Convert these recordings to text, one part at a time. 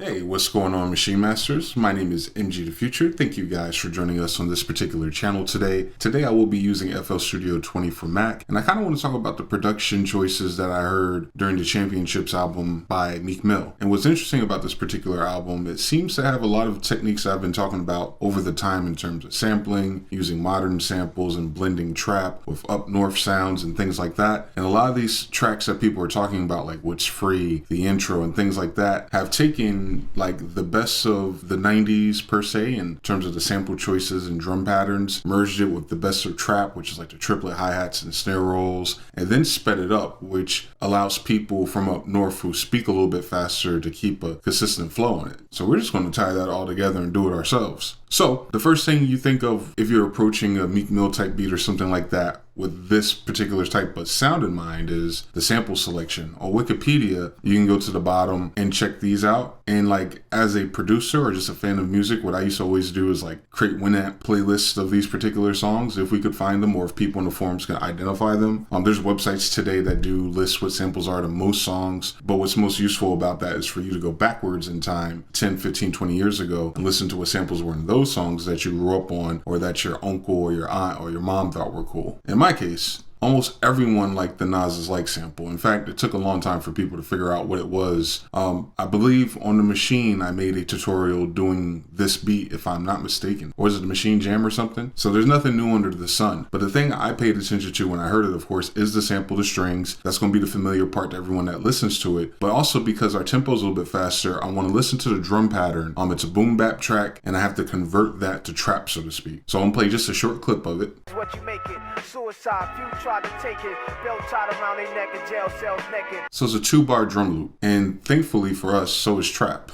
Hey, what's going on, Maschine Masters? My name is MGTheFuture. Thank you guys for joining us on this particular channel today. Today I will be using FL Studio 20 for Mac, and I kind of want to talk about the production choices that I heard during the Championships album by Meek Mill. And what's interesting about this particular album, it seems to have a lot of techniques I've been talking about over the time in terms of sampling, using modern samples and blending trap with up north sounds and things like that. And a lot of these tracks that people are talking about, like What's Free, the intro and things like that, have taken like the best of the 90s per se in terms of the sample choices and drum patterns, merged it with the best of trap, which is like the triplet hi-hats and snare rolls, and then sped it up, which allows people from up north who speak a little bit faster to keep a consistent flow on it. So we're just going to tie that all together and do it ourselves. So the first thing you think of if you're approaching a Meek Mill type beat or something like that with this particular type of sound in mind is the sample selection. On Wikipedia, you can go to the bottom and check these out. And like as a producer or just a fan of music, what I used to always do is like create Winamp playlists of these particular songs if we could find them or if people in the forums can identify them. There's websites today that do lists what samples are to most songs, but what's most useful about that is for you to go backwards in time 10, 15, 20 years ago and listen to what samples were in those songs that you grew up on or that your uncle or your aunt or your mom thought were cool. In my case, almost everyone liked the Nas Is Like sample. In fact, it took a long time for people to figure out what it was. I believe on the Maschine, I made a tutorial doing this beat, if I'm not mistaken. Or is it the Maschine Jam or something? So there's nothing new under the sun. But the thing I paid attention to when I heard it, of course, is the sample to strings. That's going to be the familiar part to everyone that listens to it. But also because our tempo is a little bit faster, I want to listen to the drum pattern. It's a boom bap track, and I have to convert that to trap, so to speak. So I'm going to play just a short clip of it. What you make it, suicide, few try to take it, belt tied around their neck and jail cells naked. So it's a 2-bar drum loop, and thankfully for us, so is trap.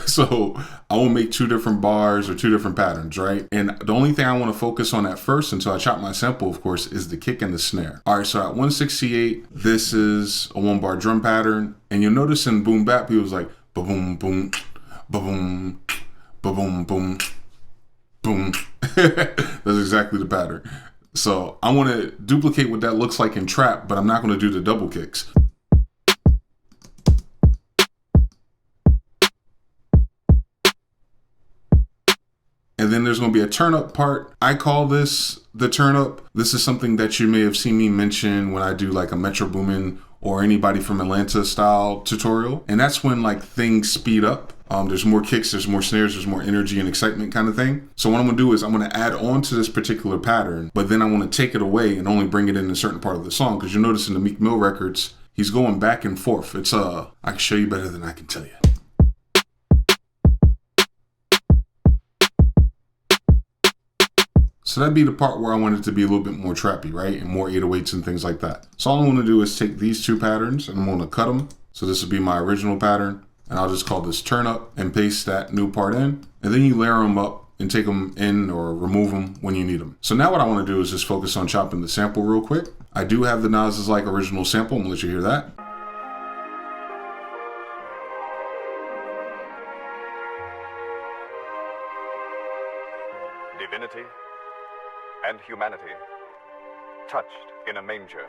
So I will make 2 different bars or 2 different patterns, right? And the only thing I want to focus on at first until I chop my sample, of course, is the kick and the snare. All right, so at 168, this is a 1-bar drum pattern, and you'll notice in boom bap, he was like ba-boom, boom, ba-boom, ba-boom, boom, boom. That's exactly the pattern. So I want to duplicate what that looks like in trap, but I'm not going to do the double kicks. And then there's going to be a turn up part. I call this the turn up. This is something that you may have seen me mention when I do like a Metro Boomin or anybody from Atlanta style tutorial. And that's when like things speed up. There's more kicks, there's more snares, there's more energy and excitement kind of thing. So what I'm gonna do is I'm gonna add on to this particular pattern, but then I wanna take it away and only bring it in a certain part of the song. Because you'll notice in the Meek Mill records, he's going back and forth. It's I can show you better than I can tell you. So that'd be the part where I want it to be a little bit more trappy, right? And more 808s and things like that. So all I'm gonna do is take these 2 patterns and I'm gonna cut them. So this would be my original pattern. And I'll just call this turn up and paste that new part in. And then you layer them up and take them in or remove them when you need them. So now what I want to do is just focus on chopping the sample real quick. I do have the Nas Is Like original sample. I'm gonna let you hear that. Divinity and humanity touched in a manger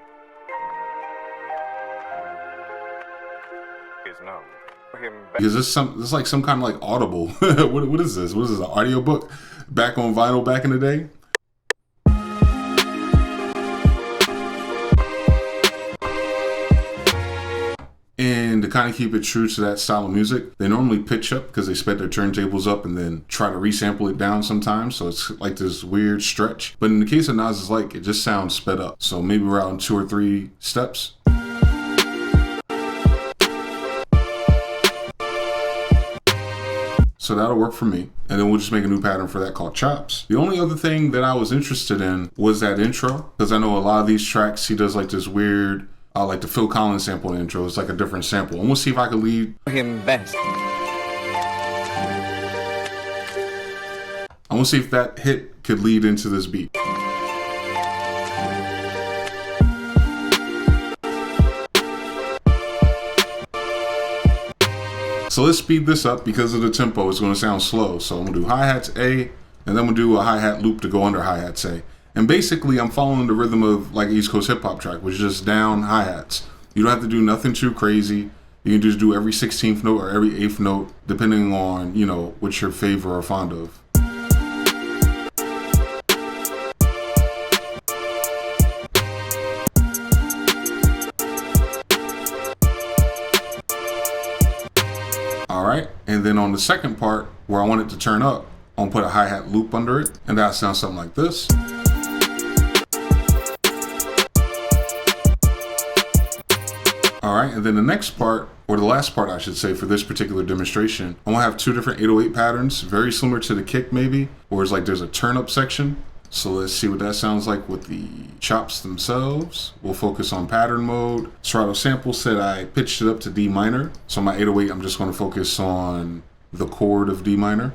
is known. Because it's like some kind of like Audible. what is this? What is this, an audio book back on vinyl back in the day? And to kind of keep it true to that style of music, they normally pitch up because they sped their turntables up and then try to resample it down sometimes. So it's like this weird stretch. But in the case of Nas Is Like, it just sounds sped up. So maybe we're out in 2 or 3 steps. So that'll work for me. And then we'll just make a new pattern for that called chops. The only other thing that I was interested in was that intro. Because I know a lot of these tracks, he does like this weird, like the Phil Collins sample in the intro. It's like a different sample. And we'll see if I can lead him best. I want to see if that hit could lead into this beat. So let's speed this up because of the tempo. It's going to sound slow. So I'm going to do hi-hats A, and then we'll do a hi-hat loop to go under hi-hats A. And basically, I'm following the rhythm of like East Coast hip hop track, which is just down hi-hats. You don't have to do nothing too crazy. You can just do every 16th note or every 8th note, depending on, you know, what your favor or fond of. All right, and then on the second part, where I want it to turn up, I'm gonna put a hi-hat loop under it, and that sounds something like this. All right, and then the next part, or the last part I should say for this particular demonstration, I'm gonna have two different 808 patterns, very similar to the kick maybe, where it's like there's a turn up section. So let's see what that sounds like with the chops themselves. We'll focus on pattern mode. Serato sample said I pitched it up to D minor. So my 808, I'm just gonna focus on the chord of D minor.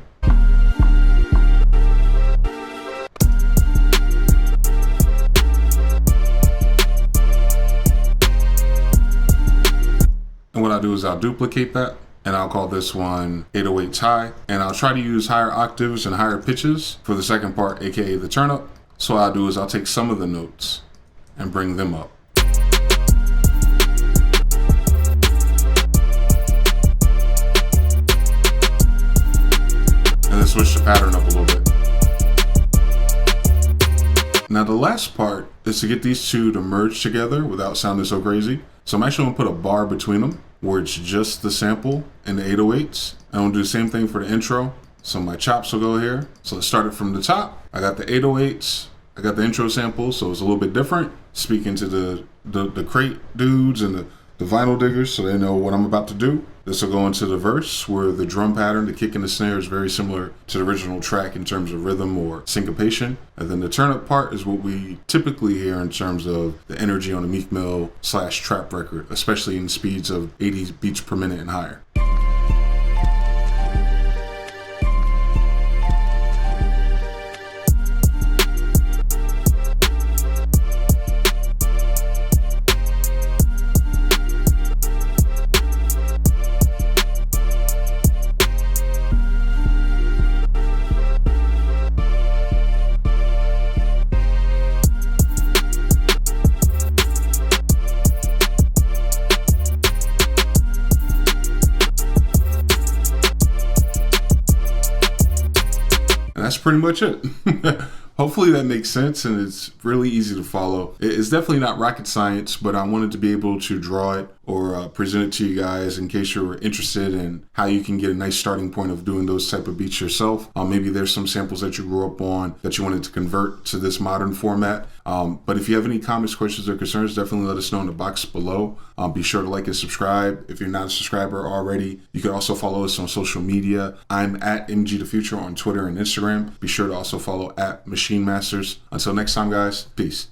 And what I'll do is I'll duplicate that, and I'll call this one 808 high, and I'll try to use higher octaves and higher pitches for the second part, aka the turn up. So what I'll do is I'll take some of the notes and bring them up. And then switch the pattern up a little bit. Now the last part is to get these two to merge together without sounding so crazy. So I'm actually gonna put a bar between them where it's just the sample and the 808s. I'm gonna do the same thing for the intro. So my chops will go here. So let's start it from the top. I got the 808s, I got the intro sample, so it's a little bit different. Speaking to the crate dudes and the vinyl diggers so they know what I'm about to do. This will go into the verse where the drum pattern, the kick and the snare is very similar to the original track in terms of rhythm or syncopation. And then the turn up part is what we typically hear in terms of the energy on a Meek Mill / trap record, especially in speeds of 80 beats per minute and higher. That's pretty much it. Hopefully that makes sense and it's really easy to follow. It's definitely not rocket science, but I wanted to be able to draw it or present it to you guys in case you're interested in how you can get a nice starting point of doing those type of beats yourself. Maybe there's some samples that you grew up on that you wanted to convert to this modern format. But if you have any comments, questions, or concerns, definitely let us know in the box below. Be sure to like and subscribe. If you're not a subscriber already, you can also follow us on social media. I'm at MGTheFuture on Twitter and Instagram. Be sure to also follow at Maschine Masters. Until next time, guys, peace.